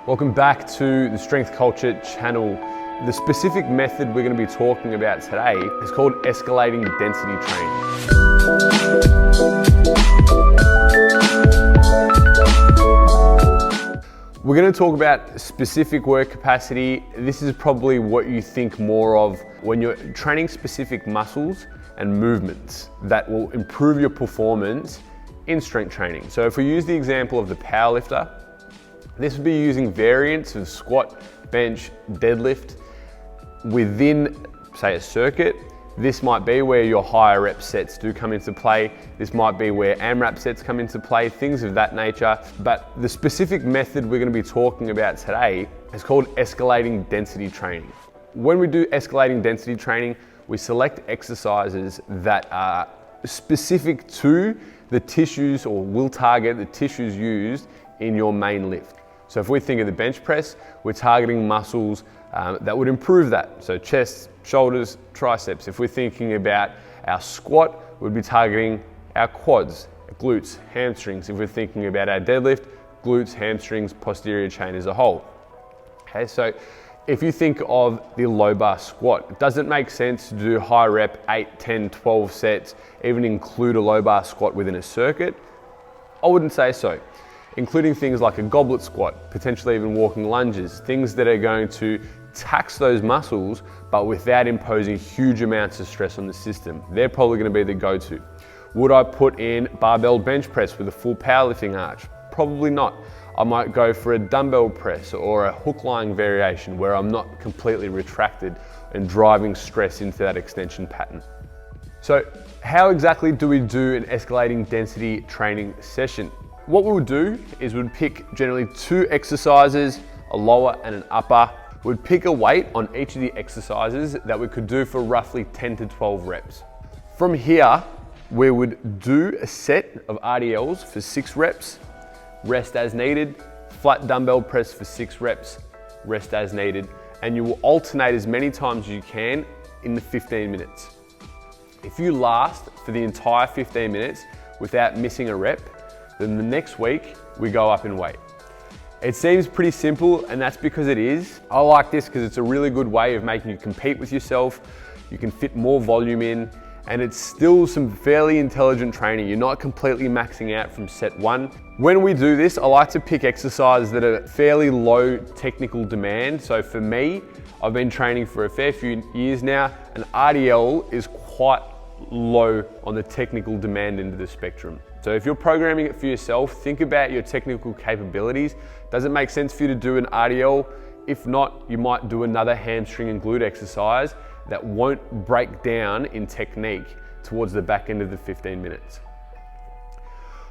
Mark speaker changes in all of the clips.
Speaker 1: Welcome back to the Strength Culture channel. The specific method we're going to be talking about today is called escalating density training. We're going to talk about specific work capacity. This is probably what you think more of when you're training specific muscles and movements that will improve your performance in strength training. So if we use the example of the powerlifter, this would be using variants of squat, bench, deadlift within, say, a circuit. This might be where your higher rep sets do come into play. This might be where AMRAP sets come into play, things of that nature. But the specific method we're going to be talking about today is called escalating density training. When we do escalating density training, we select exercises that are specific to the tissues or will target the tissues used in your main lift. So if we think of the bench press, we're targeting muscles that would improve that. So chest, shoulders, triceps. If we're thinking about our squat, we'd be targeting our quads, glutes, hamstrings. If we're thinking about our deadlift, glutes, hamstrings, posterior chain as a whole. Okay, so if you think of the low bar squat, it doesn't make sense to do high rep 8, 10, 12 sets, even include a low bar squat within a circuit. I wouldn't say so. Including things like a goblet squat, potentially even walking lunges, things that are going to tax those muscles, but without imposing huge amounts of stress on the system. They're probably going to be the go-to. Would I put in barbell bench press with a full powerlifting arch? Probably not. I might go for a dumbbell press or a hook lying variation where I'm not completely retracted and driving stress into that extension pattern. So how exactly do we do an escalating density training session? What we would do is we'd pick generally 2 exercises, a lower and an upper. We'd pick a weight on each of the exercises that we could do for roughly 10 to 12 reps. From here, we would do a set of RDLs for 6 reps, rest as needed, flat dumbbell press for 6 reps, rest as needed, and you will alternate as many times as you can in the 15 minutes. If you last for the entire 15 minutes without missing a rep, then the next week we go up in weight. It seems pretty simple, and that's because it is. I like this because it's a really good way of making you compete with yourself. You can fit more volume in, and it's still some fairly intelligent training. You're not completely maxing out from set 1. When we do this, I like to pick exercises that are fairly low technical demand. So for me, I've been training for a fair few years now, and RDL is quite low on the technical demand end of the spectrum. So if you're programming it for yourself, think about your technical capabilities. Does it make sense for you to do an RDL? If not, you might do another hamstring and glute exercise that won't break down in technique towards the back end of the 15 minutes.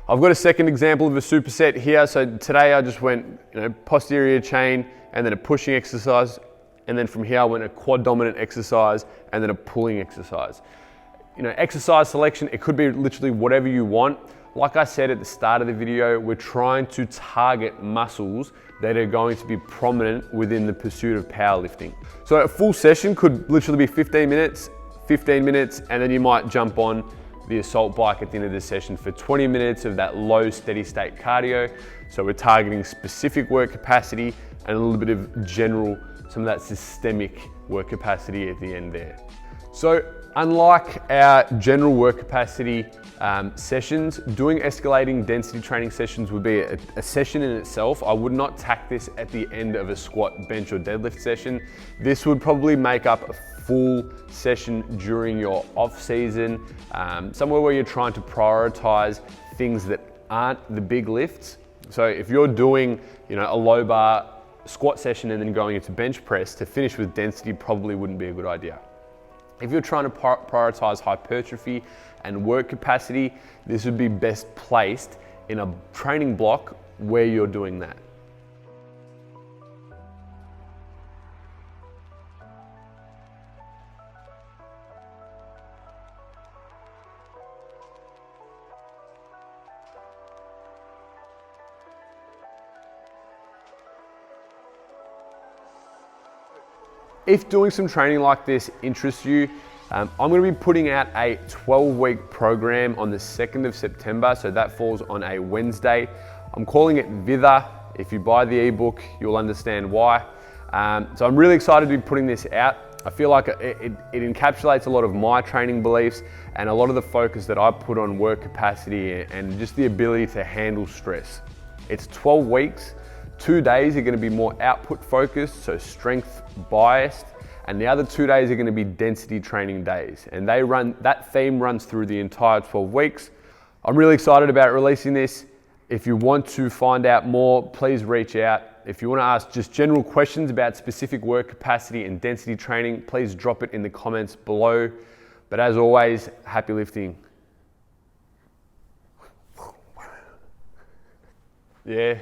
Speaker 1: I've got a second example of a superset here. So today I just went posterior chain and then a pushing exercise. And then from here I went a quad dominant exercise and then a pulling exercise. Exercise selection, it could be literally whatever you want. Like I said at the start of the video, we're trying to target muscles that are going to be prominent within the pursuit of powerlifting. So a full session could literally be 15 minutes, and then you might jump on the assault bike at the end of the session for 20 minutes of that low steady state cardio. So we're targeting specific work capacity and a little bit of general, some of that systemic work capacity at the end there. So unlike our general work capacity sessions, doing escalating density training sessions would be a session in itself. I would not tack this at the end of a squat, bench or deadlift session. This would probably make up a full session during your off season, somewhere where you're trying to prioritize things that aren't the big lifts. So if you're doing a low bar squat session and then going into bench press, to finish with density probably wouldn't be a good idea. If you're trying to prioritize hypertrophy and work capacity, this would be best placed in a training block where you're doing that. If doing some training like this interests you, I'm going to be putting out a 12-week program on the 2nd of September, so that falls on a Wednesday. I'm calling it Vither If you buy the ebook, you'll understand why. So I'm really excited to be putting this out. I feel like it encapsulates a lot of my training beliefs and a lot of the focus that I put on work capacity and just the ability to handle stress. It's 12 weeks. 2 days are going to be more output focused, so strength biased, and the other 2 days are going to be density training days. And that theme runs through the entire 12 weeks. I'm really excited about releasing this. If you want to find out more, please reach out. If you want to ask just general questions about specific work capacity and density training, please drop it in the comments below. But as always, happy lifting. Yeah.